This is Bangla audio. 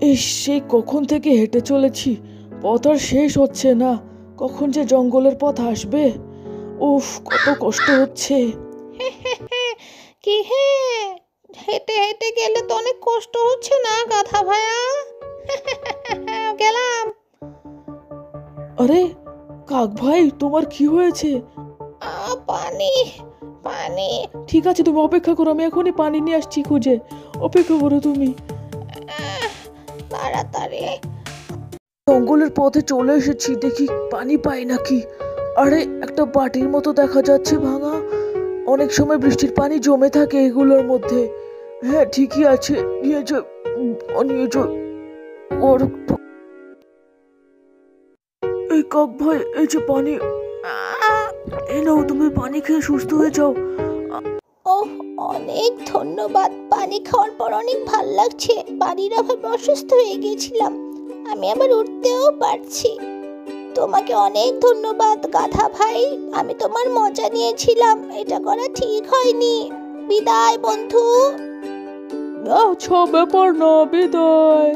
সেই কখন থেকে হেঁটে চলেছি, পথ আর শেষ হচ্ছে না। কখন যে জঙ্গলের পথ আসবে। উফ, কত কষ্ট হচ্ছে। কি হে, হেঁটে হেঁটে গেলে তো অনেক কষ্ট হচ্ছে না গাধা ভায়া? গেলাম। আরে কাক ভাই, তোমার কি হয়েছে? পানি পানি। ঠিক আছে, তুমি অপেক্ষা করো, আমি এখনই পানি নিয়ে আসছি খুঁজে। অপেক্ষা করো তুমি। তাড়াতাড়ি। জঙ্গলের পথে চলে এসেছি, দেখি পানি পাই নাকি। আরে একটা বাটির মতো দেখা যাচ্ছে ভাঙা। অনেক সময় বৃষ্টির পানি জমে থাকে এগুলোর মধ্যে। হ্যাঁ ঠিকই আছে, নিয়ে যাও নিয়ে যাও। ওর এই কাক ভাই, এই যে পানি, এই নাও, তুমি পানি খেয়ে সুস্থ হয়ে যাও। ওহ, অনেক ধন্যবাদ। পানি খাওয়ার পর অনেক ভাল লাগছে। পানির অভাবে অসুস্থ হয়ে গিয়েছিলাম, আমি আবার উঠতেও পারছি। তোমাকে অনেক ধন্যবাদ গাধা ভাই। আমি তোমার মজা নিয়েছিলাম, এটা করা ঠিক হয়নি। বিদায় বন্ধু। আচ্ছা, ব্যাপার না, বিদায়।